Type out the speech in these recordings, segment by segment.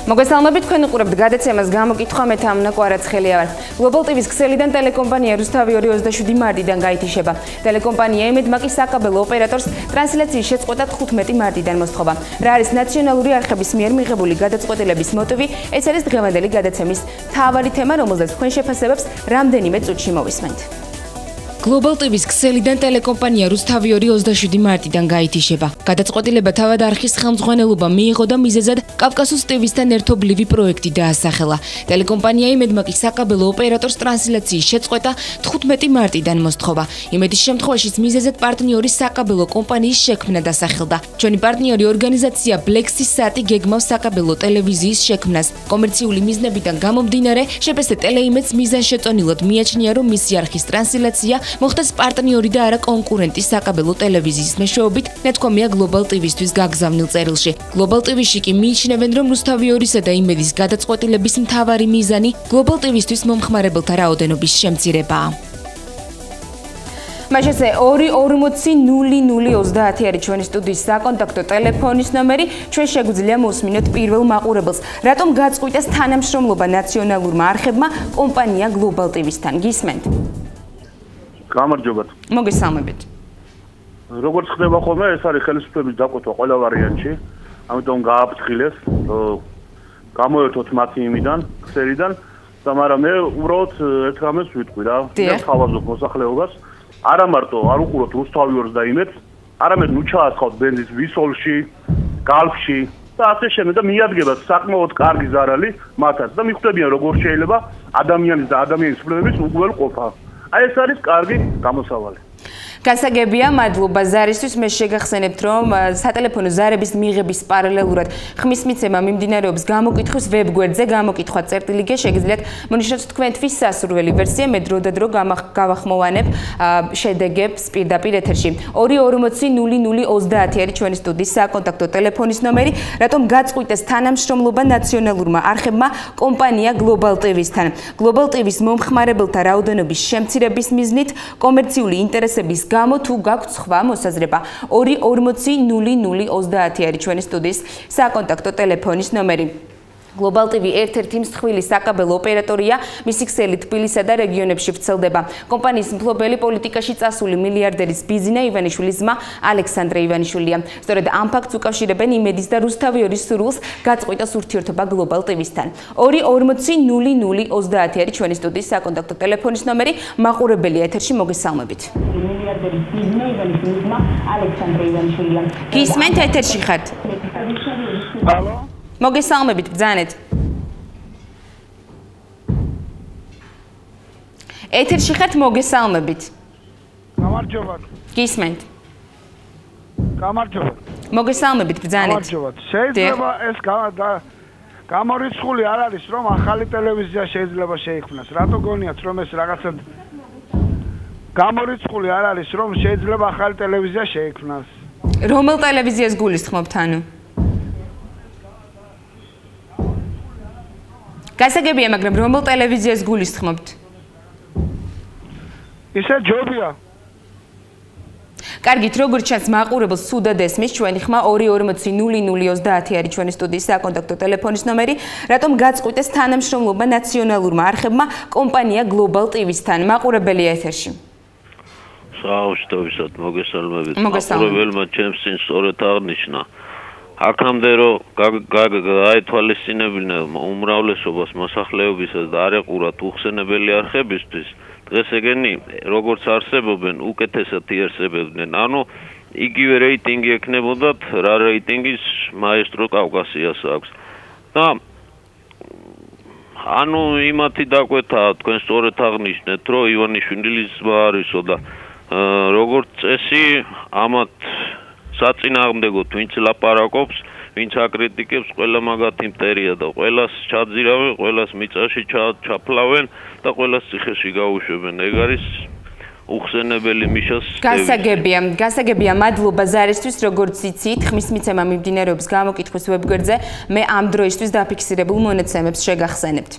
მოგესალმებით, თქვენ უყურებთ გადაცემას გამოკითხვა, მე თამნა კვარაცხელია ვარ. Global TV-ის ქსელიდან ტელეკომპანია რუსთავი 27 მარტიდან გაითიშება. ტელეკომპანია იმედმაკის საკაბელო ოპერატორს ტრანსლაციის შეწყვეტა 15 მარტიდან მოსთხოვა. რა არის ნაციონალური არხების მიერ მიღებული გადაწყვეტილების მოტივი? ეს არის დღევანდელი გადაცემის მთავარი თემა, რომელზეც თქვენ შეფასებებს რამდენიმე წუთში მოვისმენთ. Global TV-ის ქსელიდან ტელეკომპანია რუსთავი 27 მარტიდან გაითიშება. გადაწყვეტილება თავად არხის ხელმძღვანელობა მიიღო და მიზეზად კავკასუს TV-სთან ერთობლივი პროექტი დაასახელა. ტელეკომპანია იმედმაკის საკაბელო ოპერატორს ტრანსლაციის შეწყვეტა 15 მარტიდან მოსთხოვა. იმედის შემთხვევაშიც მიზეზად პარტნიორის საკაბელო კომპანიის შექმნა დასახელდა. ჩვენი პარტნიორი ორგანიზაცია BlackSat-ი გეგმავს საკაბელო ტელევიზიის შექმნას. კომერციული მიზნებიდან გამომდინარე, შეფესე ტელეიმედს მიზანშეწონილად მიაჩნია, რომ მისი არხის ტრანსლაცია მოხდეს პარტნიორი და არა კონკურენტი საკაბელო ტელევიზიის მეშვეობით, ნათქვამია Global TV-ისთვის გაგზავნილ წერილში. Global TV-ში კი მიიჩნევენ, რომ რუსთავი 2-სა და იმედის გადაწყვეტილების მთავარი მიზანი Global TV-ისთვის მომხმარებელთა რაოდენობის შემცირებაა. მაშასე 2400030 არის ჩვენი სტუდიის საკონტაქტო ტელეფონის ნომერი. ჩვენ შეგვიძლია მოვსმინოთ პირველ მაყურებელს. რატომ გაწყვიტეს თანამშრომლობა ნაციონალურმა არხებმა კომპანია Global TV-სთან? გისმენთ? გამარჯობათ. მოგესალმებით. როგორც ხდება ხოლმე, ეს არის ხელისუფლების დაკვეთა ყველა ვარიანტში. ამიტომ გააფრთხილეს, გამოერთოთ მათი იმიდან, ქსელიდან და მაგრამ მე უბრალოდ ერთ რამეს ვიტყვი რა. მე ხავაზობ მოსახლეობას. არა მარტო არ უყუროთ რუსთავი 2-ს და იმედს, არამედ ნუ ჩაასხავთ ბენზინს ვისოლში, გალფში და ასე შემდეგ და მიადგებათ საკმაოდ კარგი ზარალი მათაც და მიხვდებიან როგორ შეიძლება ადამიანის და ადამიანის უფლებების უგუველყოფა. აი ეს არის კარგი გამოსავალი. გასაგებია, მადლობა ზარისთვის. მე შეგახსენებთ, რომ სატელეფონო ზარების მიღების პარალელურად ხმის მიცემა მიმდინარეობს გამოკითხვის ვებგვერდზე, გამოკითხვა.ge შეგიძლიათ მონიშნოთ თქვენთვის სასურველი ვერსია, მე დროდადრო გავახმოვანებ შედეგებს პირდაპირ ეთერში. 2400030 არის ჩვენი სტუდიის საკონტაქტო ტელეფონის ნომერი. რატომ გაწყვიტეს თანამშრომლობა ნაციონალურმა არხებმა კომპანია Global TV-სთან? Global TV-ის მომხმარებელთა რაოდენობის შემცირების მიზნით კომერციული ინტერესების გამო თუ გაქვთ სხვა მოსაზრება? 2400030 არის ჩვენი სტუდიის საკონტაქტო ტელეფონის ნომერი. Global TV ერთ-ერთი მსხვილი საკაბელო ოპერატორია, მისი ქსელი თბილისსა და რეგიონებში ვრცელდება. კომპანიის მფლობელი პოლიტიკაში წასული მილიარდერის ბიზინა ივანიშვილის ძმა ალექსანდრე ივანიშვილია. სწორედ ამ ფაქტს უკავშირებენ იმედის და რუსთავი 2-ის სურვილს გაწყვიტოს ურთიერთობა Global TV-სთან. 2400030 არის ჩვენი სტუდიის საკონტაქტო ტელეფონის ნომერი. მაყურებელი ეთერში, მოგესალმებით. მილიარდერის ბიზინა ივანიშვილის ძმა ალექსანდრე ივანიშვილია. გისმენთ, ეთერში ხართ? ალო? მოგესალმებით, ბრძანეთ. ეთერში ხართ, მოგესალმებით. გამარჯობათ. გისმენთ. გამარჯობათ. მოგესალმებით, ბრძანეთ. გამარჯობათ. შეიძლება ეს გამორიცხული არ არის, რომ ახალი ტელევიზია შეიძლება შეიქმნას. რატო გონიათ, რომ ეს რაღაცა გამორიცხული არ არის, რომ შეიძლება ახალი ტელევიზია შეიქმნას? რომელ ტელევიზიას გულისხმობთ ანუ? გასაგებია, მაგრამ რომელ ტელევიზიას გულისხმობთ? ისე ჯობია. კარგით, როგორც ჩანს, მაყურებელს სუდად ესმის ჩვენი ხმა 2400030 არის ჩვენი სტუდიის საკონტაქტო ტელეფონის ნომერი. რატომ გაწყვიტეს თანამშრომლობა ნაციონალურმა არხებმა კომპანია Global TV-სთან? მაყურებელი ეთერში. საუბრობთ, მოგესალმებით. მაყურებელმა ჩემს წინ სწორედ აღნიშნა. აქამდე რომ გაეთვალისწინებინა უმრავლესობას მოსახლეობისას და არ ეყურათ უხსენებელი არხებისთვის, დღეს ეგენი როგორც არსებობენ, უკეთესად იარსებებდნენ. ანუ იგივე რეიტინგი ექნებოდათ, რა რეიტინგის მაესტრო კავკასიას აქვს. და ანუ იმათი დაკვეთა თქვენ სწორედ აღნიშნეთ, რომ ივანიშვილის ძმა არისო და როგორც წესი ამათ საწინააღმდეგოდ ვინც ლაპარაკობს, ვინც აკრიტიკებს, ყველა მაგათი მტერია და ყველას ჩაძირავენ, ყველას მიწაში ჩაფლავენ და ყველას ციხეში გაუშვებენ. ეგ არის უხსენებელი მიშას. გასაგებია, მადლობა ზარისთვის, როგორც იცით, ხმის მიცემა მიმდინარეობს გამოკითხვის ვებგვერდზე. მე ამ დროისთვის დაფიქსირებულ მონაცემებს შეგახსენებთ.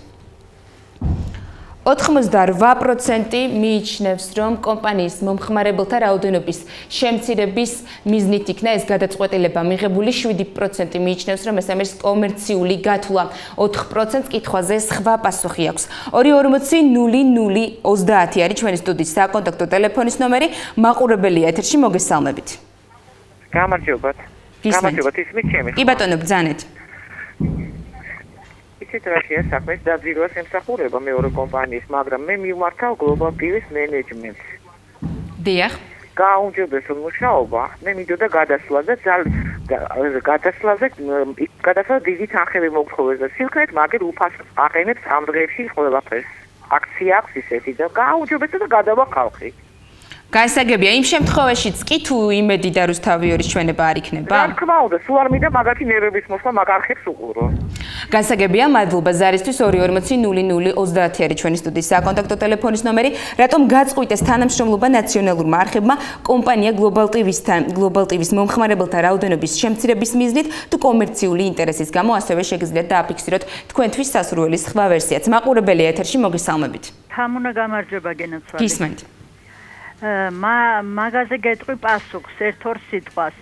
88% მიიჩნევს, რომ კომპანიის მომხმარებელთა რაოდენობის შემცირების მიზნით იქნა ეს გადაწყვეტილება მიღებული. 7% მიიჩნევს, რომ ეს არის კომერციული გათვლა. 4%-ს კითხვაზე სხვა პასუხი აქვს. 240-0030 არის ჩვენი სტუდიის საკონტაქტო ტელეფონის ნომერი. მაყურებელია ეთერში, მოგესალმებით. გამარჯობათ. გამარჯობათ, ისმით ჩემი. კი ბატონო, ბრძანეთ. ისეთ რაშია საქმე, დაძირვას ემსახურება მეორე კომპანიის, მაგრამ მე მივმართავ Global TV-ს მენეჯმენტს. დიახ. გააუმჯობეს მუშაობა, მე მინდოდა გადასვლა და გადასვლა დიდი თანხები მოგთხოვეს და სილქნეთ მაგერ უფასოს აყენებს ამ დღეებში ყველაფერს. აქცია აქვს ისეთი და გააუმჯობეს და გადავა ხალხი. გასაგებია, იმ შემთხვევაშიც კი თუ იმედი და რუსთავიორის ჩვენება არ იქნება? რა თქმა უნდა, სულ არ მინდა მაგათი ნერვების მოსვლა, მაგ არხებს უყურო. გასაგებია, მადლობა ზარისთვის 240-0030 არის ჩვენი სტუდიის საკონტაქტო ტელეფონის ნომერი. რატომ გაწყვიტეს თანამშრომლობა ნაციონალურმა არხებმა კომპანია Global TV-ს მომხმარებელთა რაოდენობის შემცირების მიზნით თუ კომერციული ინტერესის გამო, ასევე შეგიძლიათ დააფიქსიროთ თქვენთვის სასურველი სხვა ვერსიაც. მაყურებელია ეთერში, მოგესალმებით. თამუნა გამარჯობა გენაცვალე. გისმენთ. მაგაზე გეტყვი პასუხს ერთ-ორ სიტყვას.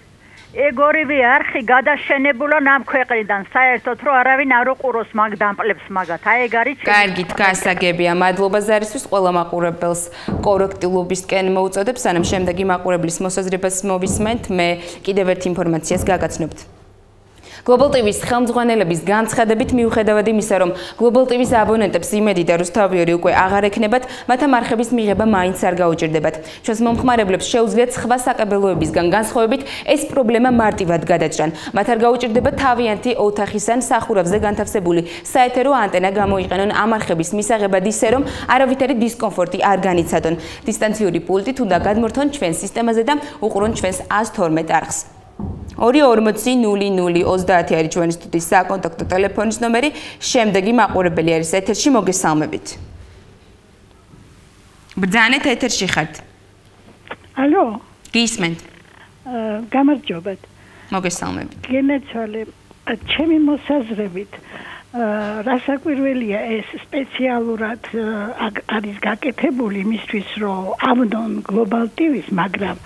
ეგ ორივე არხი გადაშენებულა ამ ქვეყნიდან, საერთოდ რომ არავინ არ უყუროს მაგ დამპლებს მაგათ. აი ეგ არის. კარგით, გასაგებია. მადლობა ზარისთვის ყველა მაყურებელს კორექტულობისკენ მოუწოდებ, სანამ შემდეგი მაყურებლის მოსაზრებას მოვისმენთ, მე კიდევ ერთ ინფორმაციას გაგაცნობთ. Global TV-ს ხელმძღვანელების განცხადებით მიუხედავად იმისა, რომ Global TV-ს აბონენტებს იმედი და რუსთავიორი უკვე აღარ ექნებათ, მათ ამ არხების მიღება მაინც არ გაუჭირდებათ. ჩვენს მომხმარებლებს შეუძლიათ სხვა საკაბელოებისგან განსხვავებით ეს პრობლემა მარტივად გადაჭრან. მათ არ გაუჭირდებათ თავიანთი ოთახის ან სახურავზე განთავსებული საეთერო ანტენა გამოიყენონ ამ არხების მისაღებად ისე, რომ არავითარი დისკომფორტი არ განიცადონ. დისტანციური პულტით უნდა გადმორთონ ჩვენს სისტემაზე და უყურონ ჩვენს 112 არხს. 240-0030 არის ჩვენი სტუდიის საკონტაქტო ტელეფონის ნომერი. შემდეგი მაყურებელი არის ეთერში, მოგესალმებით. ბრძანეთ, ეთერში ხართ. ალო. გისმენთ. გამარჯობათ. მოგესალმებით. გენაცვალე, ჩემი მოსაზრებით, რასაკვირველია ეს სპეციალურად არის გაკეთებული იმისთვის, რომ ავნონ Global TV-ს, მაგრამ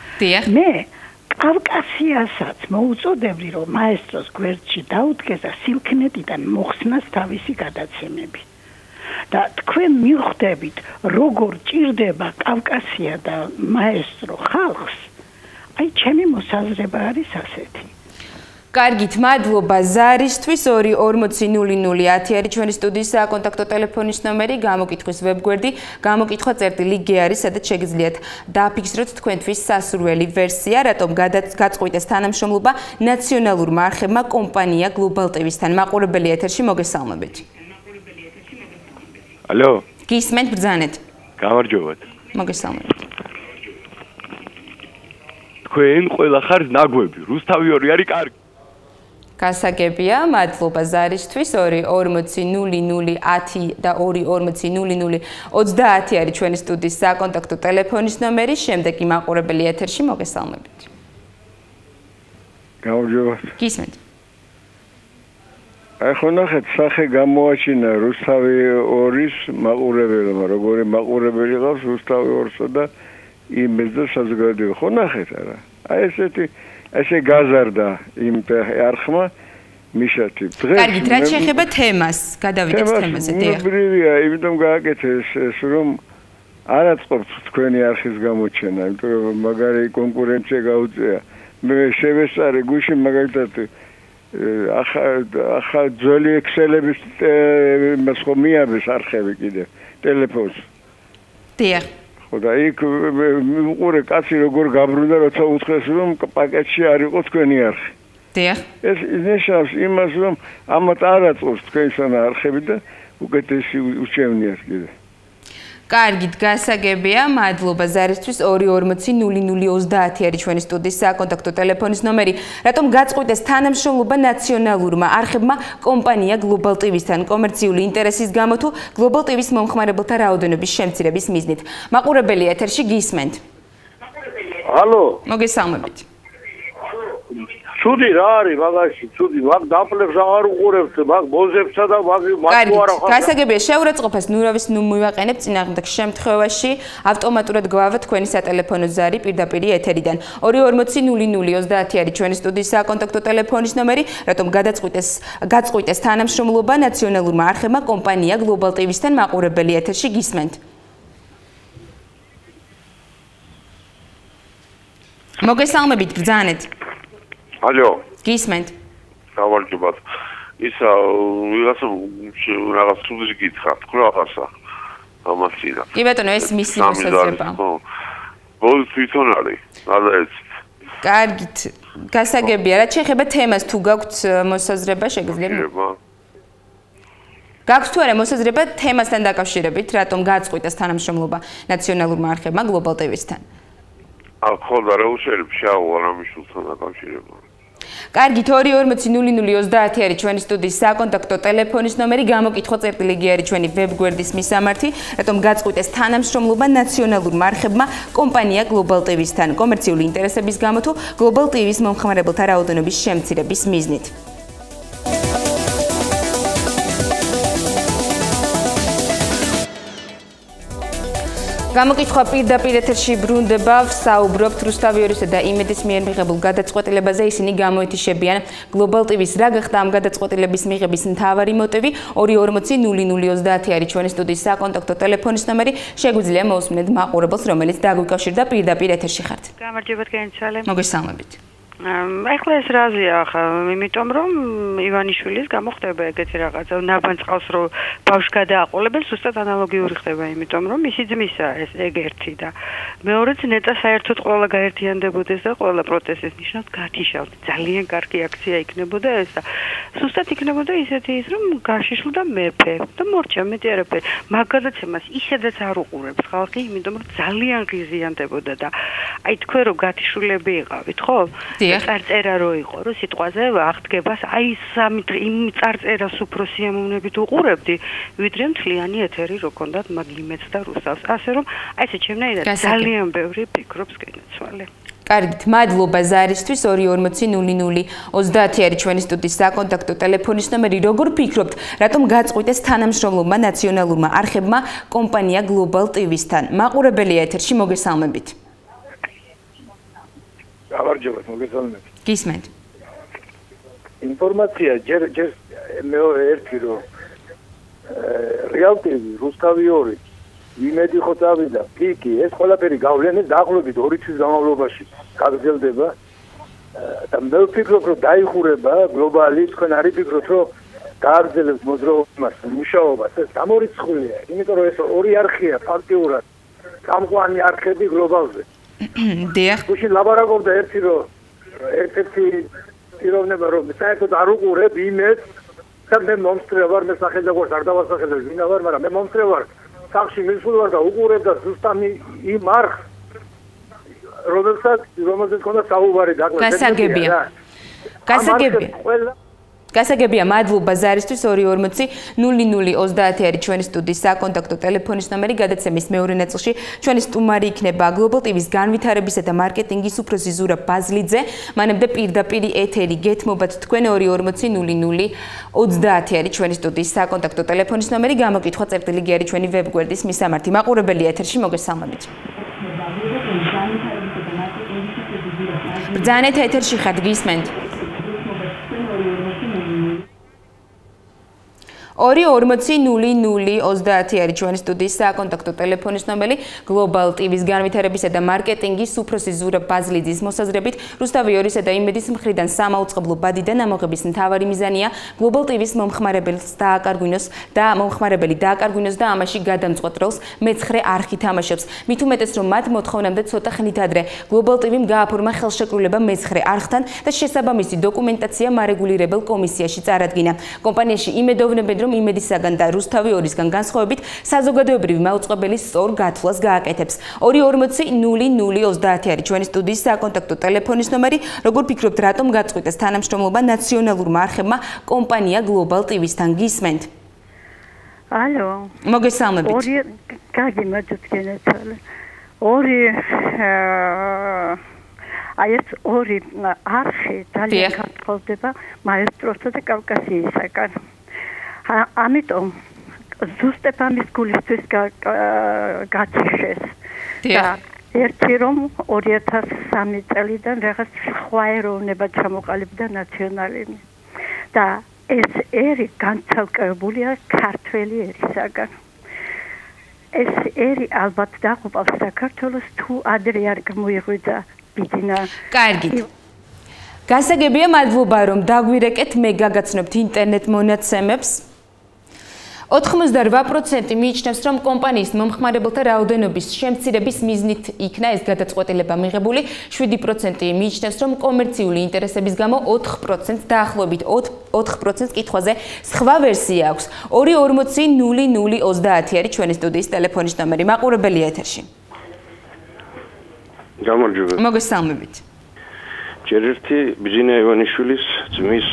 მე კავკასიასაც მოუწოდებდი, რომ მაესტროს გვერდში დაუდგეს და სილქნეტიდან მოხსნას თავისი გადაცემები. და თქვენ მიხვდებით, როგორ ჭირდება კავკასია და მაესტრო ხალხს. აი, ჩემი მოსაზრება არის ასეთი. კარგით, მადლობა ზარისთვის 240-0010 არის ჩვენი სტუდიის საკონტაქტო ტელეფონის ნომერი, გამოკითხვის ვებგვერდი, გამოკითხვა წერტილი G არის, სადაც შეგიძლიათ დააფიქსიროთ თქვენთვის სასურველი ვერსია, რატომ გაწყვიტეს თანამშრომლობა ნაციონალურმა არხებმა კომპანია Global TV-სთან. მაყურებელი ეთერში, მოგესალმებით. ალო. გისმენთ, ბრძანეთ. გამარჯობათ. მოგესალმებით. თქვენ ყველა ხართ ნაგვები, რუსთავიორი არის კარგი. გასაგებია, მადლობა ზარისთვის 240-0010 და 240-0030 არის ჩვენი სტუდიის საკონტაქტო ტელეფონის ნომერი. შემდეგი მაყურებელი ეთერში, მოგესალმებით. გამარჯობა. გისმენთ. აი ხო ნახეთ, სახე გამოაჩინა რუსთავიორის მაყურებელმა, როგორი მაყურებელი ყავს რუსთავიორსა და იმეს და საზოგადოება. ხო ნახეთ არა? აი ესე გაზარდა იმ არხმა მიშათი. კარგით, რაც შეეხება თემას, გადავიდეთ თემაზე, დიახ. უბრალია, იმიტომ გააკეთეს ეს, რომ არაწყობს თქვენი არხის გამოჩენა, იმიტომ რომ მაგარი კონკურენცია გაუწია. მე შევესწარე გუშინ მაგალითად ახალ ძველი ექსელების მას ხომ მიაბეს არხები კიდე ტელეფონს. დიახ. და იქ უყურე კაცი როგორ გაბრუნდა, როცა უთხრეს რომ პაკეტში არ იყო თქვენი არხი. დიახ. ეს ნიშნავს იმას, რომ ამათ არ აწყობს თქვენსანა არხები და უკეთესი უჩვენიათ კიდე. კარგით, გასაგებია, მადლობა ზარისთვის 240-0030 არის ჩვენი სტუდიის საკონტაქტო ტელეფონის ნომერი. რატომ გაწყვიტეს თანამშრომლობა ნაციონალურმა არხებმა კომპანია Global TV-სთან კომერციული ინტერესის გამო თუ Global TV-ს მომხმარებელთა რაოდენობის შემცირების მიზნით. მაყურებელი ეთერში, გისმენთ. ალო. მოგესალმებით. ცუდი რა არის მაგაში, ცუდი, მაგ დაპლებს აღარ უყურებთ, მაგ ბოზებსა და მაგ მათუარა ხარ. გასაგებია შეურაცხყოფას ნურავის ნუ მივაყენებ წინააღმდეგ შემთხვევაში ავტომატურად გვავა თქვენი სატელეფონო ზარი პირდაპირ ეთერიდან. 240-00-30 არის ჩვენი სტუდიის საკონტაქტო ტელეფონის ნომერი, რატომ გაწყვიტეს თანამშრომლობა ნაციონალურმა არხებმა კომპანია Global TV-სთან მაყურებელი ეთერში გისმენთ. მოგესალმებით ბრძანეთ. ალო. გისმენთ. გამარჯობათ. ისა რაღაც სუდი გითხრა, თქვა რაღაცა. ამასინა. კი ბატონო, ეს მისი მოსაზრება. ბოლოს თვითონ არის. გადაეცით. კარგით. გასაგებია, რაც შეეხება თემას, თუ გაქვთ მოსაზრება, შეგიძლიათ. გაქვთ თუ არა მოსაზრება თემასთან დაკავშირებით, რატომ გაწყვიტეს თანამშრომლობა ნაციონალურმა არხებმა Global TV-სთან? ახლა რა უშერებ შავა რამიშულთან დაკავშირება. კარგით 240-00-30 არის ჩვენი სტუდიის საკონტაქტო ტელეფონის ნომერი, გამოკითხვა წერტილიგი არის ჩვენი ვებგვერდის მისამართი, რატომ გაწყვიტეს თანამშრომლობა ნაციონალურმა არხებმა კომპანია Global TV-სთან კომერციული ინტერესების გამო თუ Global TV-ის მომხმარებელთა რაოდენობის შემცირების მიზნით. გამოკითხვა პირდაპირ ეთერში ბრუნდება, ვსაუბრობთ რუსთავიორისა და იმედის მიერ მიღებულ გადაწყვეტილებაზე, ისინი გამოეთიშებიან Global TV-ს რა გახდა ამ გადაწყვეტილების მიღების მთავარი მოტივი. 240-00-30 არის ჩვენი სტუდიის საკონტაქტო ტელეფონის ნომერი, შეგვიძლია მოусმინეთ მაყურებელს, რომელიც დაგვიკავშირდა პირდაპირ ეთერში ხართ. გამარჯობათ გენცვალე. მოგესალმებით. ახლა ეს რაზეა ხა, იმიტომ რომ ივანიშვილის გამოხდება ეგეთი რაღაცა, ნაბანწყავს რომ ბავშვს გადააყოლებენ, ზუსტად ანალოგიური ხდება, იმიტომ რომ მისი ძმისა ეს ეგ ერთი და მეორეც ნეტა საერთოდ ყველა გაერთიანდებოდეს და ყველა პროტესტის ნიშნად გათიშავთ. ძალიან კარგი აქცია იქნებოდა ეს და ზუსტად იქნებოდა ისეთი ის რომ გაშიშვლდა მეფე და მორჩა მეტი არაფერი. მაგ გადაცემას ისედაც არ უყურებს ხალხი, იმიტომ რომ ძალიან ღიზიანდებოდა და აი თქვენ რომ გათიშულები იყავით, ხო? წარწერა რო იყო, რომ სიტყვაზე აღდგებას აი იმ წარწერას უფრო სიამოვნებით უყურებდი, ვიდრე მთლიანი ეთერი რო ქონდათ მაგ იმედს და რუსავს. ასე რომ აი ესე ჩემნაირად ძალიან ბევრი ფიქრობს გენაცვალე. კარგით, მადლობა ზარისთვის 240-00-30 არის ჩვენი სტუდიის საკონტაქტო ტელეფონის ნომერი. როგორ ფიქრობთ, რატომ გაწყვიტეს თანამშრომლობა ნაციონალურმა არხებმა კომპანია Global TV-სთან? მაყურებელია ეთერში, მოგესალმებით. გამარჯობათ, მოგესალმებით. გისმენთ. ინფორმაცია ჯერ ერთი რომ Real TV, რუსთავი 2, იმედი ხო წავიდა, პიკი, ეს ყველაფერი გავლენეს დაახლოებით 2 თვის განმავლობაში გაგრძელდება და მე ვფიქრობ რომ დაიხურება გლობალი, თქვენ არ იფიქროთ რომ გააგრძელებს მოძრაობას, მუშაობას, ეს გამორიცხულია, იმიტომ რომ ეს ორი არხია ფაქტიურად წამყვანი არხები გლობალზე. დიახ. გუშინ ლაბარაკობდა ერთ-ერთი პიროვნება რომ საერთოდ არ უყურებ იმედს და მე მომსწრე ვარ, მე სახელმწიფო ვარ, არ დავასახელებ ვინა ვარ, მაგრამ მე მომსწრე ვარ. სახში მისულ ვარ და უყურებ და ზუსტად იმ არხს რომელსაც ქონდა საუბარი გასაგებია. გასაგებია, მადლობა ზარისთვის 240-00-30 არის ჩვენი სტუდიის საკონტაქტო ტელეფონის ნომერი. გადაცემის მეორე ნაწილში ჩვენი სტუმარი იქნება Global TV-ს განვითარებისა და მარკეტინგის უფროსი ზურაბ ბაზლიძე. მანამდე პირდაპირ ეთერი გეთმობათ თქვენ 240-00-30 არის ჩვენი სტუდიის საკონტაქტო ტელეფონის ნომერი. გამოკითხვა წერტილიგი არის ჩვენი ვებგვერდის მისამართი. მაყურებელი ეთერში, მოგესალმებით. ბრძანეთ ეთერში ხართ, გისმენთ. 240-00-30 არის ჩვენი სტუდიის საკონტაქტო ტელეფონის ნომერი. Global TV-ს განვითარებისა და მარკეტინგის უფროსი ზურაბ ბაზლიძის მოსაზრებით, რუსთავი 2-ისა და იმედის მხრიდან სამაუწყებლო ბადიდან ამოღების მთავარი მიზანია Global TV-ს მომხმარებელს დააკარგვინოს და მომხმარებელი დააკარგვინოს და ამაში გადამწყვეტ როლს მეცხრე არხი თამაშობს. მით უმეტეს რომ მათ მოთხოვნამდე ცოტა ხნით ადრე Global TV-მ გააფორმა ხელშეკრულება მეცხრე არხთან და შესაბამისი დოკუმენტაცია მარეგულირებელ კომისიაში წარადგინა. კომპანიაში იმედოვნებენ რომ იმედისაგან და რუსთავი 2-ისგან განსხვავებით საზოგადოებრივი მაუწყებელი სწორ გათვლას გააკეთებს. 240-00-30 არის ჩვენი სტუდიის საკონტაქტო ტელეფონის ნომერი. როგორ ფიქრობთ, რატომ გაწყვიტეს თანამშრომლობა ნაციონალურმა არხებმა კომპანია Global TV-სთან? გისმენთ. ალო. მოგესალმებით. აი ეს ორი არხი ძალიან განსხვავდება მაესტროსა და კავკასიისაგან. ამიტომ ზუსტად ამის გულისთვის გაციშეს. და ერთი რომ 2003 წელიდან რაღაც სხვა ეროვნება ჩამოყალიბდა ნაციონალიზმი. და ეს ერი განცალკევებულია ქართველი ერისაგან. ეს ერი ალბათ დაღუპავს საქართველოს თუ ადრე არ გამოიღვიძა ბიძინა. კარგით. გასაგებია მადლობა რომ დაგვირეკეთ, მე გაგაცნობთ ინტერნეტ მონაცემებს. 88% მიიჩნევს, რომ კომპანიის მომხმარებელთა რაოდენობის შემცირების მიზნით იქნა ეს გადაწყვეტილება მიღებული. 7% მიიჩნევს, რომ კომერციული ინტერესების გამო 4% დაახლოებით 4% კითხვაზე სხვა ვერსია აქვს. 2400030 არის ჩვენი სტუდიის ტელეფონის ნომერი. მაყურებელია ეთერში. გამარჯობა. მოგესალმებით. ჯერ ერთი ბიძინა ივანიშვილის ძმის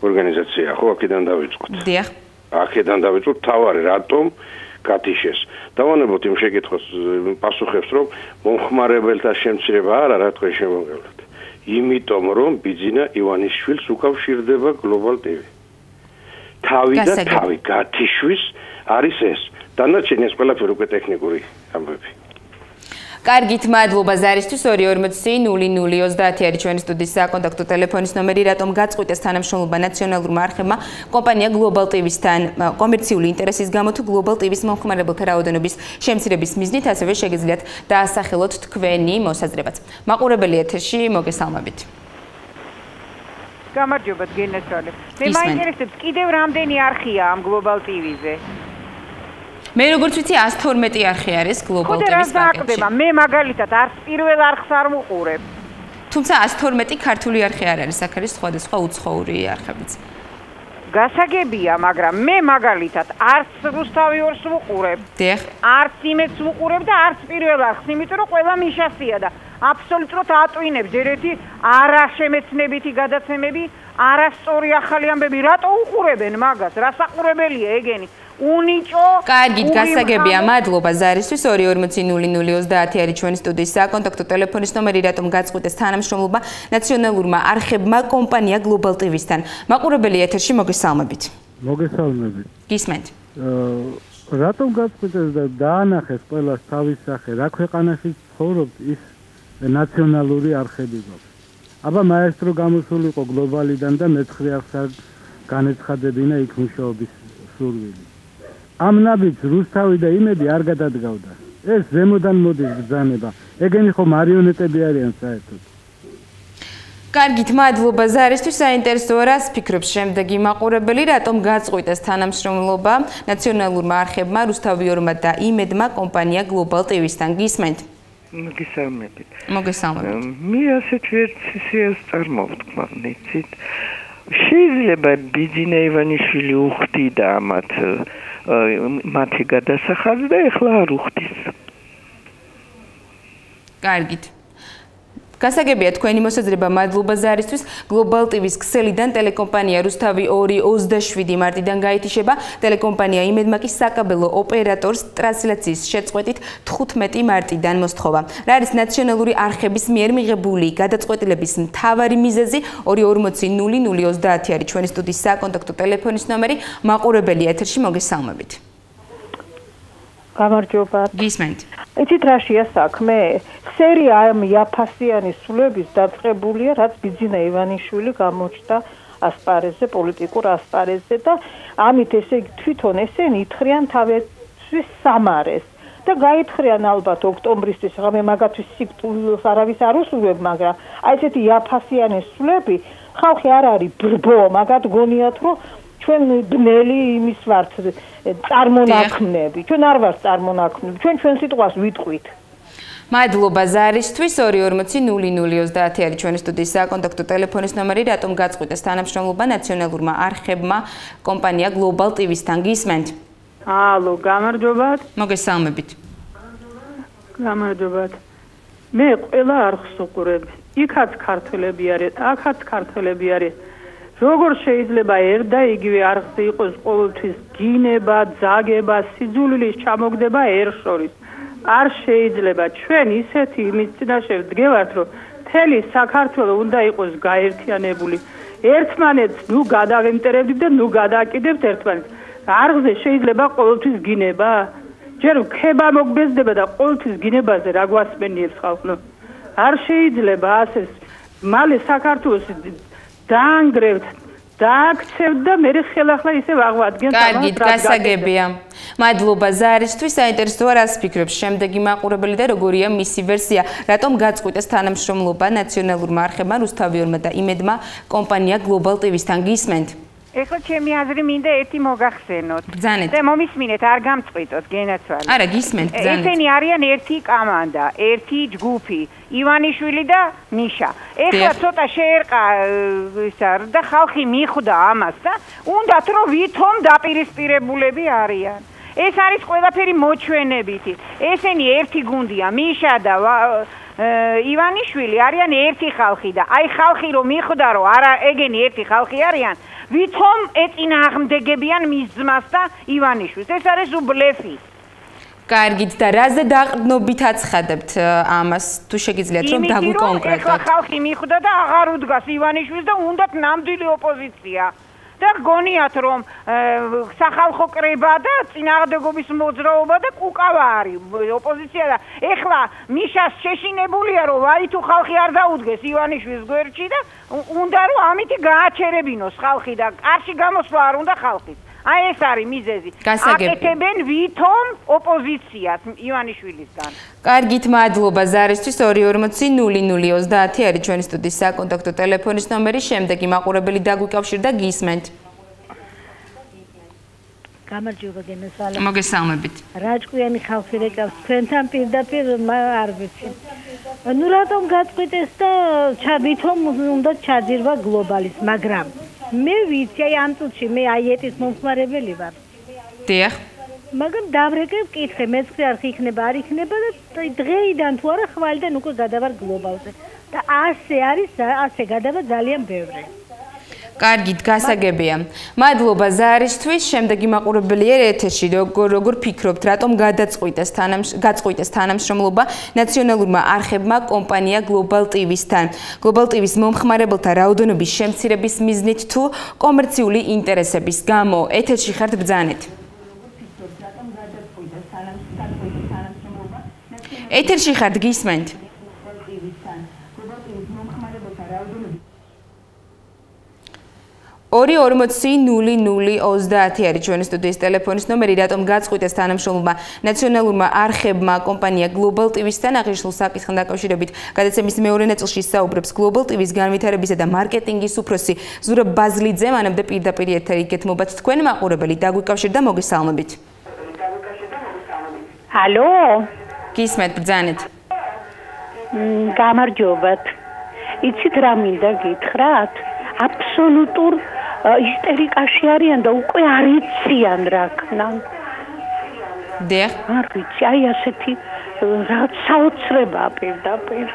ორგანიზაცია, ხო, აქედან დავიწყოთ. დიახ. აქედან დავიწყოთ, თავარი რატომ გათიშეს. დავანებოთ იმ შეკითხვას პასუხებს, რომ მომხმარებელთა შემცირება არა, რა თქვენ შემოგევლოთ. იმიტომ რომ ბიძინა ივანიშვილს უკავშირდება Global TV. თავი და თავი გათიშვის არის ეს. დანარჩენი ეს ყველაფერი უკვე ტექნიკური ამბები. კარგით, მადლობა ზარისთვის. 2400030 არის ჩვენი სტუდიის საკონტაქტო ტელეფონის ნომერი. რატომ გაწყვიტეს თანამშრომლობა ნაციონალურმა არხებმა კომპანია Global TV-სთან კომერციული ინტერესის გამო თუ Global TV-s მომხმარებელთა რაოდენობის შემცირების მიზნით, ასევე შეგიძლიათ დაასახელოთ თქვენი მოსაზრებაც. მაყურებელი ეთერში, მოგესალმებით. გამარჯობა გენესალე. მე მაინტერესებს კიდევ რამდენი არხია ამ Global TV-ზე? მე როგორც ვიცი 112 არხი არის Global TV-s პაკეტში. მე მაგალითად არც პირველ არხს არ ვუყურებ. თუმცა 112 ქართული არხი არ არის, აქ არის სხვადასხვა უცხოური არხებიც. გასაგებია, მაგრამ მე მაგალითად არც რუსთავი 2-ს ვუყურებ. დიახ. არც იმედს ვუყურებ და არც პირველ არხს, იმიტომ რომ ყველა მიშასია და აბსოლუტურად ატვინებს ჯერ ერთი არაშემეცნებითი გადაცემები, არასწორი ახალი ამბები, რატო უყურებენ მაგას? რა საყურებელია ეგენი? უნიჭო. კარგით, გასაგებია, მადლობა ზარისთვის. 2400030 არის ჩვენი სტუდიის საკონტაქტო ტელეფონის ნომერი. რატომ გაწყვიტეს თანამშრომლობა ნაციონალურმა არხებმა კომპანია Global TV-სთან. მაყურებელი ეთერში, მოგესალმებით. მოგესალმებით. გისმენთ. რატომ გაწყვიტეს და დაანახეს ყველას თავის სახე, რა ქვეყანაში ცხოვრობთ ის ნაციონალური არხები გვაქვს. აბა მაესტრო გამოსულიყო გლობალიდან და მეცხრე არხს განეცხადებინა იქ მუშაობის სურვილი. ამ ნაბიჯს რუსთავი და იმედი არ გადადგავდა. ეს ზემოდან მოდის ბრძანება. ეგენი ხო მარიონეტები არიან საერთოდ. კარგით, მადლობა ზარისთვის. საინტერესოა რას ფიქრობს შემდეგი მაყურებელი, რატომ გაწყვიტეს თანამშრომლობა ნაციონალურმა არხებმა რუსთავი 2-მა და იმედმა კომპანია Global TV-სთან. გისმენთ? მოგესალმებით. მოგესალმებით. მე ასეთ ვერსიას წარმოვთქვამნიცით. შეიძლება ბიძინა ივანიშვილი უხდიდა მათი გადასახადს და ეხლა არ უხდის. კარგით. გასაგებია თქვენი მოსაზრება, მადლობა ზარისთვის. Global TV-s ქსელიდან ტელეკომპანია რუსთავი 2 27 მარტიდან გაითიშება. ტელეკომპანია იმედმა კი საკაბელო ოპერატორს ტრანსლაციის შეწყვეტით 15 მარტიდან მოსთხოვა. რა არის ნაციონალური არხების მიერ მიღებული გადაწყვეტილების მთავარი მიზეზი? 2400030 არის ჩვენი სტუდიის საკონტაქტო ტელეფონის ნომერი. მაყურებელი ეთერში, მოგესალმებით. გამარჯობა. გისმენთ. იცით რაშია საქმე? სერია ამ იაფასიანის სულების დაწყებულია, რაც ბიძინა ივანიშვილი გამოჩნდა ასპარეზზე, პოლიტიკურ ასპარეზზე და ამით ესე იგი თვითონ ესენი ითხრიან თავისთვის სამარეს და გაითხრიან ალბათ ოქტომბრისთვის, მე მაგათვის სიკვდილს არავის არ უსურვებ, მაგრამ აი ესეთი იაფასიანის სულები ხალხი არ არის ბრბო, მაგათ გონიათ რომ ჩვენ ბნელი იმის ვართ წარმონაქმნები. ჩვენ არ ვართ წარმონაქმნები. ჩვენ სიტყვას ვიტყვით. მადლობა ზარისთვის. 2400030 არის ჩვენი სტუდიის საკონტაქტო ტელეფონის ნომერი. რატომ გაწყვიტეს თანამშრომლობა ნაციონალურმა არხებმა კომპანია Global TV-სთან. გისმენთ? ალო, გამარჯობათ. მოგესალმებით. გამარჯობათ. მე ყველა არხს უყურებ. იქაც ქართველები არის, აქაც ქართველები არის. როგორ შეიძლება ერთ და იგივე არხზე იყოს ყოველთვის გინება, ძაგება, სიძულვილის ჩამოგდება ერთ შორის? არ შეიძლება ჩვენ ისეთი იმის წინაშე ვდგევართ, რომ მთელი საქართველო უნდა იყოს გაერთიანებული. ერთმანეთს ნუ გადავემტერებდით და ნუ გადააკიდებთ ერთმანეთს. არღზე შეიძლება ყოველთვის გინება? ჯერ ხება მოგბეზდება და ყოველთვის გინებაზე რა გვასმენიებს ხალხო? არ შეიძლება ასე მალე საქართველოს დაანგრევთ დააქცევთ და მე ხელახლა ისე ვაღვადგენ თამას. კარგით, გასაგებია. მადლობა ზარისთვის. საინტერესოა რას ფიქრობს შემდეგი მაყურებელი და როგორია მისი ვერსია. რატომ გაწყვიტეს თანამშრომლობა ნაციონალურმა არხებმა რუსთავიორმა და იმედმა კომპანია Global TV-სთან გისმენთ? ეხლა ჩემი აზრი მინდა ერთი მოგახსენოთ. ბრძანეთ. და მომისმინეთ, არ გამწყვიტოთ გენაცვალე. არა, გისმენთ, ბრძანეთ. ესენი არიან ერთი კამანდა, ერთი ჯგუფი, ივანიშვილი და მიშა. ეხლა ცოტა შეერყა ისა და ხალხი მიხვდა ამას და უნდათ რომ ვითომ დაპირისპირებულები არიან. ეს არის ყველაფერი მოჩვენებითი. ესენი ერთი გუნდია, მიშა და ივანიშვილი არიან ერთი ხალხი და აი ხალხი რომ მიხვდა რომ არა ეგენი ერთი ხალხი არიან, ვითომ ეწინააღმდეგებიან მის ძმას და ივანიშვილს. ეს არის უბლეფი. კარგით და რაზე დაყრდნობით აცხადებთ ამას თუ შეგიძლიათ რომ დაგვიკონკრეტოთ? ეხლა ხალხი მიხვდა და აღარ უდგას ივანიშვილს და უნდათ ნამდვილი ოპოზიცია. და გონიათ რომ სახალხო კრება და წინააღმდეგობის მოძრაობა და კუკავა არის ოპოზიცია და ეხლა მიშას შეშინებულია რომ ვაი თუ ხალხი არ დაუდგეს ივანიშვილის გვერდში და უნდა რომ ამით გააჩერებინოს ხალხი და კარში გამოსვლა არ უნდა ხალხის. აი ეს არის მიზეზი. აკეთებენ ვითომ ოპოზიციას ივანიშვილისგან. კარგით, მადლობა ზარისთვის. 240-0030 არის ჩვენი სტუდიის საკონტაქტო ტელეფონის ნომერი. შემდეგი მაყურებელი დაგვიკავშირდა გისმენთ. გამარჯობა გენესალე. მოგესალმებით. რაჭკვიანი ხალხი რეკავს თქვენთან პირდაპირ არ ვიცი. ნუ რატომ გაწყვიტეს და ვითომ უნდა ჩაძირვა გლობალის, მაგრამ მე ვიცი აი ამ წუთში მე აიეტის მომხმარებელი ვარ. დიახ. მაგრამ დავრეკებ კითხე, მეცხრე არხი იქნება, არ იქნება და დღეიდან თუ არა ხვალიდან უკვე გადავარ გლობალზე. და ასე არის, ასე გადავა ძალიან ბევრი. კარგით, გასაგებია. მადლობა ზარისთვის. შემდეგი მაყურებელია ეთერში. როგორ ფიქრობთ, რატომ გაწყვიტეს თანამშრომლობა ნაციონალურმა არხებმა კომპანია Global TV-სთან? Global TV-ს მომხმარებელთა რაოდენობის შემცირების მიზნით თუ კომერციული ინტერესების გამო? ეთერში ხართ, ბრძანეთ. ეთერში ხართ, გისმენთ? 240-0030 არის ჩვენი სტუდიის ტელეფონის ნომერი. რატომ გაწყვიტეს თანამშრომლობა ნაციონალურმა არხებმა კომპანია Global TV-სთან? აღნიშნულ საკითხთან დაკავშირებით გადაცემის მეორე ნაწილში საუბრობს Global TV-ს განვითარებისა და მარკეტინგის უფროსი ზურაბ ბაზლიძე. მანამდე პირდაპირ ეთერი გეთმობათ თქვენ მაყურებელი დაგვიკავშირდა, მოგესალმებით. ალო, გისმენთ, ბრძანეთ. გამარჯობათ. იცით რა მინდა გითხრათ? აბსოლუტურ ისტერიკაში არიან და უკვე არ იციან რა ქნან. დიახ. არ ვიცი, აი ასეთი რაღაც საოცრებაა პირდაპირ.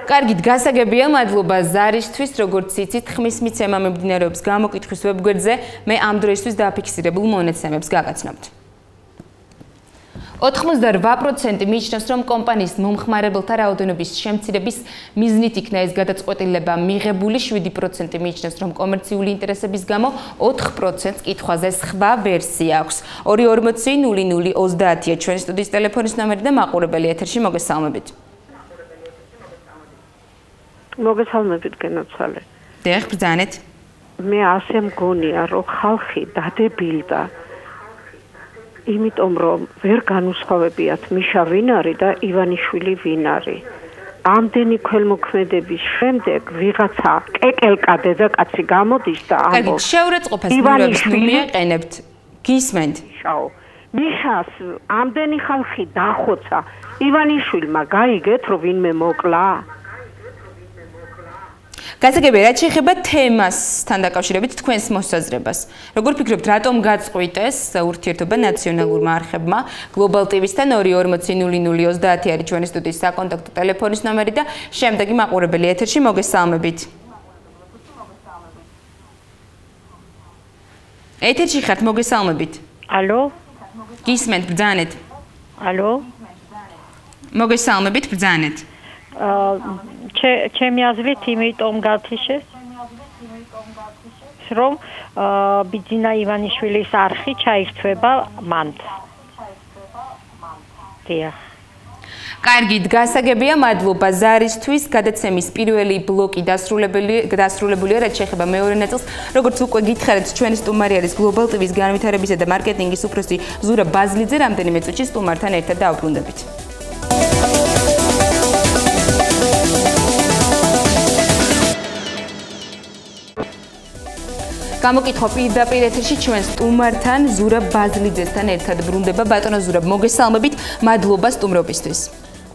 კარგით, გასაგებია, მადლობა ზარისთვის. როგორც იცით, ხმის მიცემა მიმდინარეობს გამოკითხვის ვებგვერდზე. მე ამ დროისთვის დაფიქსირებულ მონაცემებს გაგაცნობთ. 88% მიიჩნევს, რომ კომპანიის მომხმარებელთა რაოდენობის შემცირების მიზნით იქნა ეს გადაწყვეტილება მიღებული. 7% მიიჩნევს, რომ კომერციული ინტერესების გამო, 4%-ს კითხვაზე სხვა ვერსია აქვს. 240-0030 ჩვენი სტუდიის ტელეფონის ნომერი და მაყურებელი ეთერში, მოგესალმებით. მოგესალმებით გენაცვალე. დიახ, ბრძანეთ. მე ასე მგონია, რომ ხალხი დადებილდა იმიტომ რომ ვერ განუსხვავებიათ მიშა ვინ არის და ივანიშვილი ვინ არის. ამდენი ქველმოქმედების შემდეგ ვიღაცა კეკელკა დედაკაცი გამოდის და ამბობს. კარგი, შეურაცხყოფას ნურების ნუ მიეყენებთ. გისმენთ? მიშას ამდენი ხალხი დახოცა. ივანიშვილმა გაიგეთ რომ ვინმე მოკლა. გასაგებია, რაც შეეხება თემასთან დაკავშირებით თქვენს მოსაზრებას. როგორ ფიქრობთ, რატომ გაწყვიტეს ურთიერთობა ნაციონალურმა არხებმა Global TV-სთან? 240-0030 არის ჩვენი სტუდიის საკონტაქტო ტელეფონის ნომერი და შემდეგი მაყურებელი ეთერში, მოგესალმებით. ეთერში ხართ, მოგესალმებით. ალო? გისმენთ, ბრძანეთ. ალო? მოგესალმებით, ბრძანეთ. ჩემი აზრით იმიტომ გათიშეს რომ ბიძინა ივანიშვილის არხი ჩაირთვება მანდ. დიახ. კარგით, გასაგებია, მადლობა ზარისთვის. გადაცემის პირველი ბლოკი დასრულებულია, რაც შეეხება მეორე ნაწილს. როგორც უკვე გითხარით, ჩვენი სტუმარი არის Global TV-ს განვითარებისა და მარკეტინგის უფროსი ზურაბ ბაზლიძე. რამდენიმე წუთში სტუმართან ერთად დავბრუნდებით. გამოკითხვა პირდაპირ ეთერში ჩვენ სტუმართან ზურაბ ბაზლიძესთან ერთად ბრუნდება. ბატონო ზურაბ, მოგესალმებით, მადლობა სტუმრობისთვის.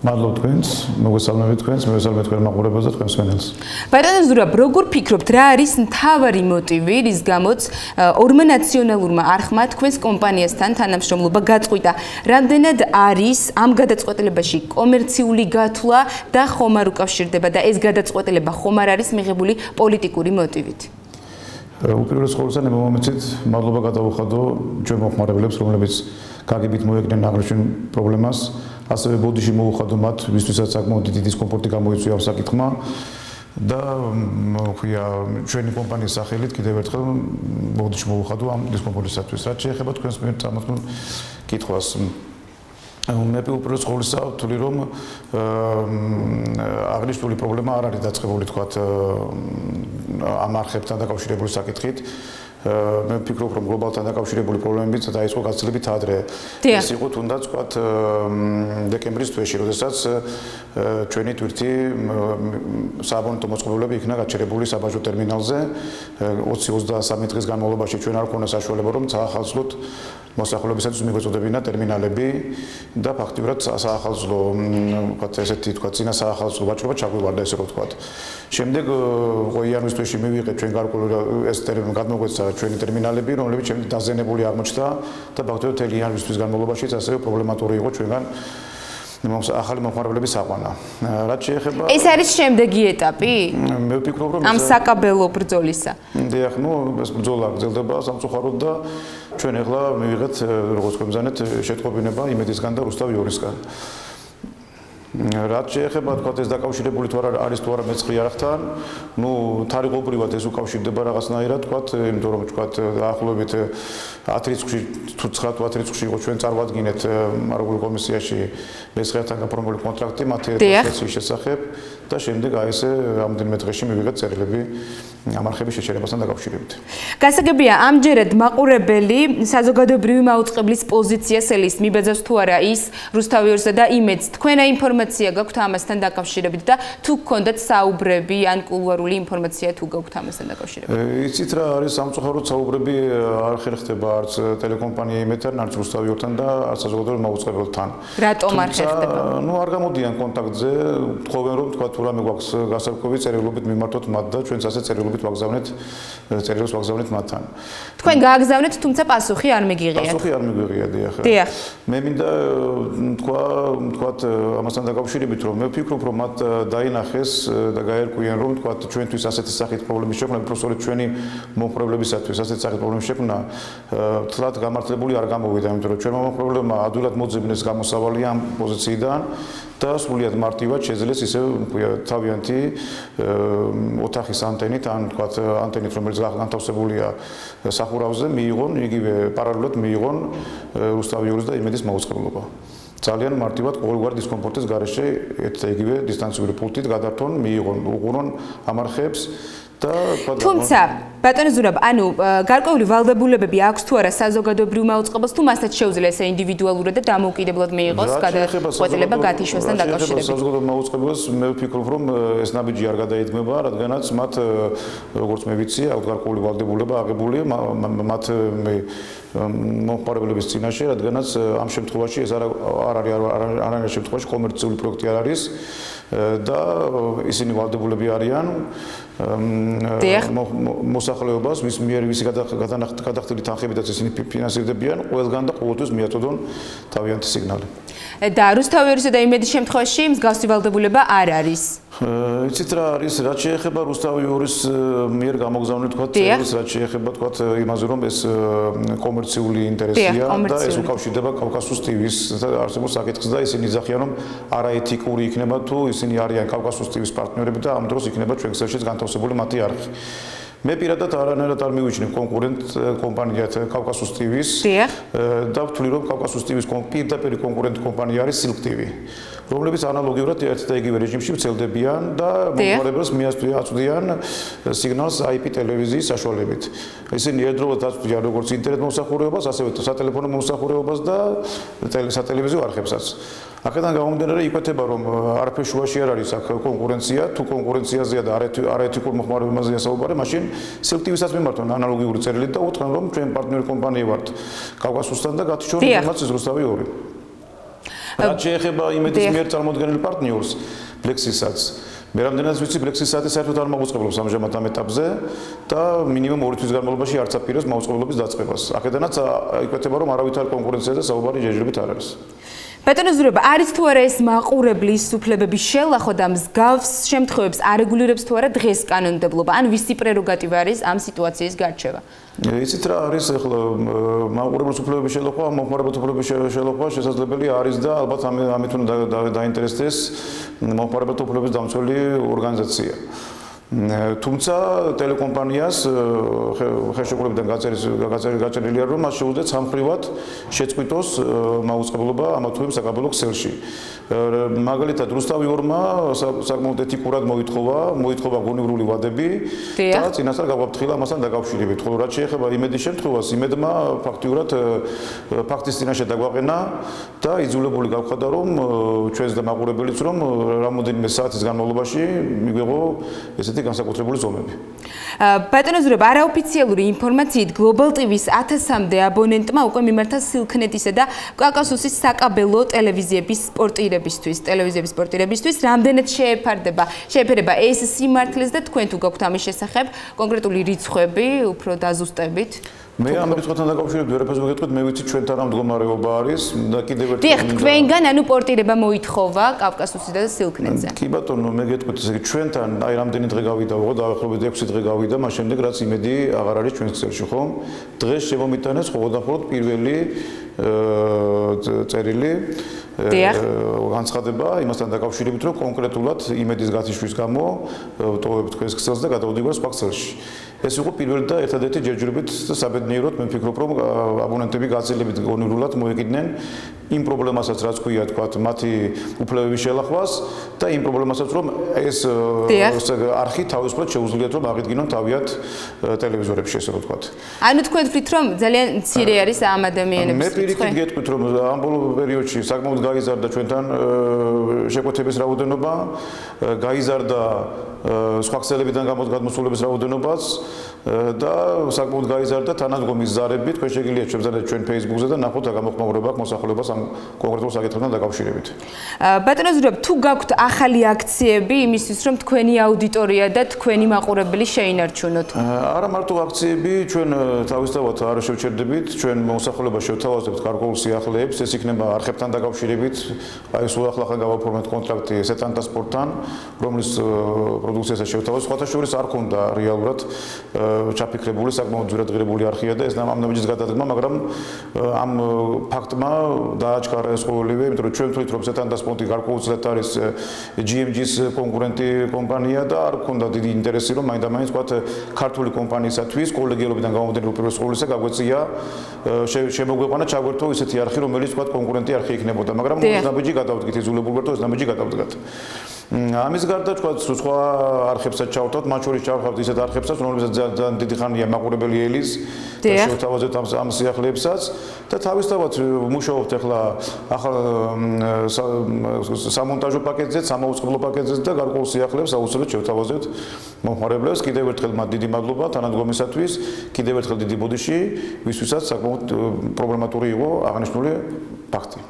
მადლობ თქვენს, მოგესალმებით თქვენს, მოგესალმებით თქვენ მაყურებელს და თქვენს მენელს. ბატონო ზურაბ, როგორ ფიქრობთ, რა არის მთავარი მოტივი, რის გამოც ორმა ნაციონალურმა არხმა თქვენს კომპანიასთან თანამშრომლობა გაწყვიტა? რამდენად არის ამ გადაწყვეტილებაში კომერციული გათვლა და ხომ არ უკავშირდება და ეს გადაწყვეტილება ხომ არ არის მიღებული პოლიტიკური მოტივით? უპირველეს ყოვლისა, მომეცით მადლობა გადავუხადო ჩვენ მოხმარებელებს, რომლებიც გაგებით მოეკდნენ აღნიშნულ პრობლემას. ასევე ბოდიში მოუხადო მათ, ვისთვისაც საკმაოდ დიდი დისკომფორტი გამოიწვია ამ საკითხმა და ქვია ჩვენი კომპანიის სახელით კიდევ ერთხელ ბოდიში მოუხადო ამ დისკომფორტისათვის. რაც შეეხება თქვენს მიერ წამოწმულ კითხვას, მე უპირველეს ყოვლისა ვთვლი, რომ აღნიშნული პრობლემა არ არის დაწყებული თქვათ ამ არხებთან დაკავშირებული საკითხით. მე ვფიქრობ, რომ გლობალთან დაკავშირებული პრობლემებიც დაიწყო გაცილებით ადრე. ეს იყო თუნდაც ვთქვათ დეკემბრის თვეში, როდესაც ჩვენი თვირთი სააბონეტო მოწყობილობები იქნა გაჩერებული საბაჟო ტერმინალზე. 20-23 დღის განმავლობაში ჩვენ არ გვქონდა საშუალება, რომ საახალწლოდ მოსახლეობისათვის მიგვეწოდებინა ტერმინალები და ფაქტიურად საახალწლო ვთქვათ ესეთი ვთქვათ წინა საახალწლო ვაჭრობა ჩაგვივარდა, ესე რომ ვთქვათ. შემდეგ იანვრის თვეში მივიღეთ ჩვენ გარკვეული ეს გადმოგვეცა ჩვენი ტერმინალები, რომლებიც შემდეგ დაზიანებული აღმოჩნდა და ფაქტობრივად მთელი იანვრის თვის განმავლობაშიც ასევე პრობლემატური იყო ჩვენგან ახალი მომხმარებლების აყვანა. რაც შეეხება ეს არის შემდეგი ეტაპი? მე ვფიქრობ, რომ ამ საკაბელო ბრძოლისა. დიახ, ეს ბრძოლა გრძელდება სამწუხაროდ და ჩვენ ახლა მივიღეთ როგორც გვემზანეთ შეტყობინება იმედისგან და რუსთავ იორისგან. რაც შეეხება თქვათ ეს დაკავშირებული თუ არ არის თუ არა მეცხრე არხთან, თარიღობრივად ეს უკავშირდება რაღაცნაირად თქვათ, იმიტომ რომ თქვათ დაახლოებით 10 რიცხვში თუ 9-10 რიცხვში იყო ჩვენ წარვადგინეთ მარაგული კომისიაში მეცხრეთან გაფორმებული კონტრაქტი მათი ეტაპის შესახებ და შემდეგ აი ესე რამდენიმე დღეში მივიღეთ წერილები ამ არხების შეჩერებასთან დაკავშირებით. გასაგებია, ამჯერად მაყურებელი საზოგადოებრივი მაუწყებლის პოზიციას ელის მიბაძავს თუ არა ის რუსთავიორსა და იმედს. თქვენა ინფორმაცია გაქვთ ამასთან დაკავშირებით და თუ გქონდათ საუბრები ან კულუარული ინფორმაცია თუ გაქვთ ამასთან დაკავშირებით? იცით რა არის სამწუხაროდ საუბრები არ ხერხდება არც ტელეკომპანია იმედთან, არც რუსთავიორთან და არც საზოგადოებრივ მაუწყებელთან. რატომ არ ხერხდება? არ გამოდიან კონტაქტზე, თხოვენ რომ თქვა თუ რამე გვაქვს გასარკვევი წერილობით მიმართოთ მათ და ჩვენც ასე წერილობით ვაგზავნეთ მათთან. თქვენ გააგზავნეთ, თუმცა პასუხი არ მიგიღიათ. პასუხი არ მიგიღია, დიახ. მე მინდა თქვათ ამასთან დაკავშირებით, რომ მე ვფიქრობ, რომ მათ დაინახეს და გაერკვიან, რომ თქვათ ჩვენთვის ასეთი სახით პრობლემის შექმნა, უბრალოდ ჩვენი მომხმარებლებისათვის ასეთი სახით პრობლემის შექმნა თლად გამართლებული არ გამოვიდა, იმიტომ რომ ჩვენმა მომხმარებლებმა ადვილად მოძებნეს გამოსავალი ამ პოზიციიდან და სრულიად მარტივად შეძლეს ისე თავიანთი ოთახის ანტენით ან თქვათ ანტენით, რომელიც განთავსებულია სახურავზე, მიიღონ იგივე პარალელურად მიიღონ რუსთავიორის და იმედის მაუწყებლობა. ძალიან მარტივად ყოველგვარი დისკომფორტის გარეშე ერთ და იგივე დისტანციური პულტით გადართონ, მიიღონ, უყურონ ამ არხებს და თუმცა ბატონო ზურაბ, ანუ გარკვეული ვალდებულებები აქვს თუ არა საზოგადოებრივ მაუწყებელს, თუ მასაც შეუძლია ესე ინდივიდუალურად და დამოუკიდებლად მიიღოს გადაწყვეტილება გათიშვასთან დაკავშირებით? საზოგადოებრივ მაუწყებელს მე ვფიქრობ, რომ ეს ნაბიჯი არ გადაიდგმება, რადგანაც მათ როგორც მე ვიცი, აქვს გარკვეული ვალდებულება აღებული მათ მომხმარებლების წინაშე, რადგანაც ამ შემთხვევაში ეს არ არის შემთხვევაში კომერციული პროექტი არ არის და ისინი ვალდებულები არიან მოსახლეობას, ვის მიერ ვისი გადახდილი თანხებითაც ისინი ფინანსირდებიან, ყველგან და ყოველთვის მიაწოდონ თავიანთი სიგნალი. და რუსთავიორისა და იმედის შემთხვევაში მსგავსი ვალდებულება არ არის. იცით რა არის, რაც შეეხება რუსთავიორის მიერ გამოგზავნილ თქვა წერილს, რაც შეეხება თქვა იმაზე, რომ ეს კომერციული ინტერესია და ეს უკავშირდება კავკასუს ტივის არსებულ საკითხს და ისინი იძახიან, რომ არაეთიკური იქნება თუ ისინი არიან კავკასუს ტივის პარტნიორები და ამ დროს იქნება ჩვენ ქსელშიც განთავსებული მათი არხი. მე პირადად არანაირად არ მივიჩნევ კონკურენტ კომპანიად კავკასუს ტივის და ვთვლი, რომ კავკასუს ტივის პირდაპირ კონკურენტ კომპანია არის Silk TV, რომლებიც ანალოგიურად ერთ და იგივე რეჟიმში ვრცელდებიან და მომხმარებელს მიაწვდიან სიგნალს IP ტელევიზიის საშუალებით. ისინი ერთდროულად აწვდიან როგორც ინტერნეტ მომსახურებას, ასევე სატელეფონო მომსახურებას და სატელევიზიო არხებსაც. აქედან გამომდინარე იკვეთება, რომ არაფერ შუაში არ არის აქ კონკურენცია, თუ კონკურენციაზეა და არაეთიკურ მოხმარებაზეა საუბარი, მაშინ Silk TV-საც მიმართონ ანალოგიური წერილით და უთხრან, რომ ჩვენ პარტნიორი კომპანია ვართ კავკასუსთან და გათიშონ ინფორმაციის რუსთავი 2. რაც შეეხება იმედის მიერ წარმოდგენილ პარტნიორს Plexis-საც, მე რამდენადაც ვიცი, Plexis-ი საერთოდ არ მოუწყებლობს ამჟამად ამ ეტაპზე და მინიმუმ 2 თვის განმავლობაში არც აპირებს მაუწყებლობის დაწყებას. აქედანაც იკვეთება, რომ არავითარ კონკურენციაზე საუბარი ჯერჯერობით არ არის. ბატონო ზურაბ, არის თუ არა ეს მაყურებლის უფლებების შელახვა და მსგავს შემთხვევებს არეგულირებს თუ არა დღეს კანონმდებლობა, ან ვისი პრეროგატივა არის ამ სიტუაციის გარჩევა? იცით რა არის ახლა მაყურებლის უფლებების შელახვა, მომხმარებელთა უფლებების შელახვა შესაძლებელი არის და ალბათ ამით უნდა დაინტერესდეს მომხმარებელთა უფლებების დამცველი ორგანიზაცია. თუმცა ტელეკომპანიას ხელშეკრულებიდან გაწერილია, რომ მას შეუძლია სამხრივად შეწყვიტოს მაუწყებლობა ამა თუ იმ საკაბელო ქსელში. მაგალითად, რუსთავი 2-მა საკმაოდ ეთიკურად მოითხოვა გონივრული ვადები და წინასწარ გაგვაფრთხილა ამასთან დაკავშირებით. ხოლო რაც შეეხება იმედის შემთხვევას, იმედმა ფაქტიურად ფაქტის წინაშე დაგვაყენა და იძულებული გავხადა, რომ ჩვენს და მაყურებელიც რომ რამოდენიმე საათის განმავლობაში მიგვიღო ესეთი განსაკუთრებული ზომები. ბატონო ზურაბ, არაოფიციალური ინფორმაციით Global TV-ს 1000-მდე აბონენტმა უკვე მიმართა Silk-net-ისა და კავკასუსის საკაბელო ტელევიზიების სპორტირებისთვის, რამდენად შეეფერება ეს სიმართლეს და თქვენ თუ გაქვთ ამის შესახებ კონკრეტული რიცხვები, უფრო დაზუსტებით? მე ამ რიცხვთან დაკავშირებით ვერაფერს მოგეტყვით, მე ვიცი ჩვენთან რა მდგომარეობა არის და კიდევ ერთხელ დიახ, თქვენგან ანუ პორტირება მოითხოვა კავკასუსის და Silk-net-ზე. კი ბატონო, მე გეტყვით, ესე იგი ჩვენთან აი რამდენი დღე გავიდა, დაახლოებით 6 დღე გავიდა, მას შემდეგ რაც იმედი აღარ არის ჩვენს ქსელში, ხო? დღეს შემომიტანეს მხოლოდ პირველი წერილი განცხადება იმასთან დაკავშირებით, რომ კონკრეტულად იმედის გათიშვის გამო ვტოვებთ თქვენს ქსელს და გადავდივართ სხვა ქსელში. ეს იყო პირველი და ერთადერთი ჯერჯერობით საბედნიეროდ მე ვფიქრობ, რომ აბონენტები გაცილებით გონივრულად მოეკიდნენ იმ პრობლემასაც, რაც ქვია, თქვათ, მათი უფლებების შელახვას და იმ პრობლემასაც, რომ ეს არხი თავისუფლად შეუძლიათ, რომ აღიდგინონ თავიანთ ტელევიზორებში, ესე რომ ვთქვათ. ანუ თქვენ ვთქვით, რომ ძალიან მცირე არის ამ ადამიანების მე პირიქით გეტყვით, რომ ამ ბოლო პერიოდში საკმაოდ გაიზარდა ჩვენთან შეკვეთების რაოდენობა, გაიზარდა სხვა ქსელებიდან გადმოსულებების რაოდენობაც და საკმაოდ გაიზარდა თანადგომის ზარები, თქვენ შეგიძლიათ შევძლებთ ჩვენ Facebook-ზე და ნახოთ რა გამოხმაურება აქვს მოსახლეობას ამ კონკრეტულ საკითხთან დაკავშირებით. ბატონო ზურაბ, თუ გაქვთ ახალი აქციები იმისთვის, რომ თქვენი აუდიტორია და თქვენი მაყურებელი შეინარჩუნოთ? არა მარტო აქციები, ჩვენ თავისთავად არ შევჩერდებით, ჩვენ მოსახლეობას შევთავაზებთ გარკვეულ სიახლეებს, ეს იქნება არხებთან დაკავშირებით, აი სულ ახლა გავაფორმეთ კონტრაქტი სეტანტა სპორტთან, რომლის პროდუქციასაც შევთავაზებთ, სხვათა შორის არ ქონდა რეალურად ჩაფიქრებული, საკმაოდ ძვირადღირებული არხია და ეს ამ ნაბიჯის გადადგმა, მაგრამ ამ ფაქტმა დააჩქარა ეს ყოველივე, იმიტომ რომ ჩვენ ვთვლით, რომ სეტანტა სპორტი გარკვეულწილად არის GMG-ის კონკურენტი კომპანია და არ ქონდა დიდი ინტერესი, რომ მაინდა-მაინც ვთქვათ, ქართული კომპანიისათვის კოლეგიალობიდან გამომდინარე უპირველეს ყოვლისა გაგვეცია შემოგვეყვანა ჩაგვერთო ისეთი არხი, რომელიც ვთქვათ, კონკურენტი არხი იქნებოდა, მაგრამ ეს ნაბიჯი გადავდგით, იძულებული ვართ, ეს ნაბიჯი გადავდგათ. ამის გარდა თქვა სხვა არხებსაც ჩავთავთ, მათ შორის ჩავთავთ ისეთ არხებსაც, რომლებსაც ძალიან დიდი ხანია მაყურებელი ელის და შევთავაზებთ ამ სიახლეებსაც და თავისთავად ვმუშაობთ ახლა ახალ სამონტაჟო პაკეტზე, სამაუწყებლო პაკეტზე და გარკვეულ სიახლეებს აუცილებლად შევთავაზებთ მომხმარებლებს. კიდევ ერთხელ მათ დიდი მადლობა თანადგომისათვის, კიდევ ერთხელ დიდი ბოდიში, ვისთვისაც საკმაოდ პრობლემატური იყო აღნიშნული ფაქტი.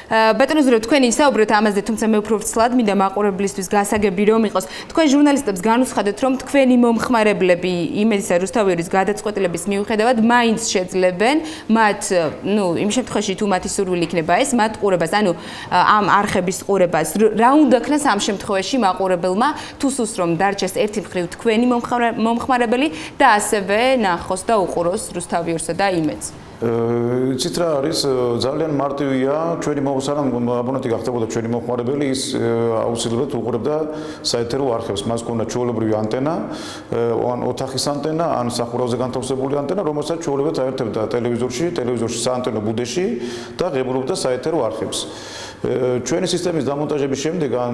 ბატონო ზურაბ, თქვენი საუბრობთ ამაზე, თუმცა მე უფრო ვცლად მინდა მაყურებლისთვის გასაგები რომ იყოს. თქვენ ჟურნალისტებს განუცხადეთ, რომ თქვენი მომხმარებლები იმედისა რუსთავიორის გადაწყვეტილების მიუხედავად მაინც შეძლებენ მათ, იმ შემთხვევაში თუ მათი სურვილი იქნება ეს, მათ ყურებას, ამ არხების ყურებას, რა უნდა ქნას ამ შემთხვევაში მაყურებელმა, თუ სურს რომ დარჩეს ერთი მხრივ თქვენი მომხმარებელი და ასევე ნახოს და უყუროს რუსთავიორსა და იმედს. იცით რა არის ძალიან მარტივია ჩვენი აბონენტი გახდებოდა ჩვენი მომხმარებელი ის აუცილებლად უყურებდა საეთერო არხებს მას ჰქონდა ჩვეულებრივი ანტენა ან ოთახის ანტენა ან სახურავზე განთავსებული ანტენა რომელსაც ჩვეულებრივად აერთებდა ტელევიზორში საანტენო ბუდეში და ღებულობდა საეთერო არხებს ჩვენი სისტემის დამონტაჟების შემდეგ ან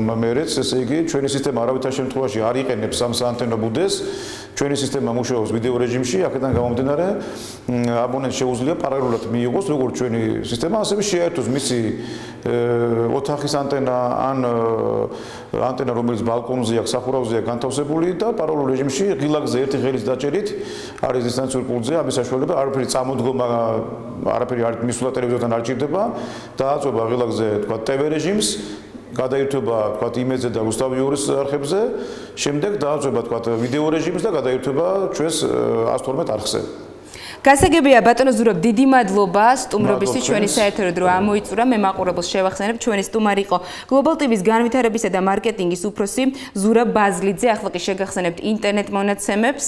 მერეც ესე იგი ჩვენი სისტემა არავითარ შემთხვევაში არ იყენებს ამ საანტენო ბუდეს ჩვენი სისტემა მუშაობს ვიდეო რეჟიმში აქედან გამომდინარე აბონენტს შეუძლია პარალელურად მიიღოს როგორც ჩვენი სისტემა ასევე შეერთოს მისი ოთახის ანტენა ან ანტენა რომელიც ბალკონზე აქვს სახურავზეა განთავსებული და პარალელურ რეჟიმში ღილაკზე ერთი ღერის დაჭერით არის დისტანციური პულტზე ამის საშუალება არაფერი წამოდგომა არაფერი არ მისვლა ტელევიზორთან არ ჭირდება დააწובה ღილაკზე თქვა TV რეჟიმს გადაირთვება თქვა იმედზე და რუსთავიორის არხებზე შემდეგ დააწובה თქვა ვიდეო რეჟიმს და გადაირთვება ჩვენს 112 არხზე გასაგებია ბატონო ზურაბ დიდი მადლობა სტუმრობისთვის ჩვენი საერთო დრო ამოიწურა მე მაყურებელს შევახსენებ ჩვენი სტუმარი იყო Global TV-ს განვითარებისა და მარკეტინგის უფროსი ზურაბ ბაზლიძე ახლა კი შეგახსენებთ ინტერნეტ მონაცემებს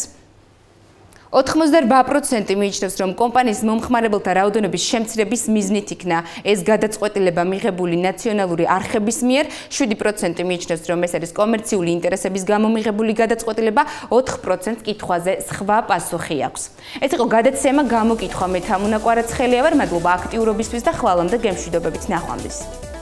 88% მიიჩნევს, რომ კომპანიის მომხმარებელთა რაოდენობის შემცირების მიზნით იქნა ეს გადაწყვეტილება მიღებული ნაციონალური არხების მიერ, 7% მიიჩნევს, რომ ეს არის კომერციული ინტერესების გამო მიღებული გადაწყვეტილება, 4% კითხვაზე სხვა პასუხი აქვს. ეს იყო გადაცემა გამოკითხვა მე თამუნა კვარაცხელია ვარ, მადლობა აქტიურობისთვის და ხვალამდე გემშვიდობებით ნახვამდის.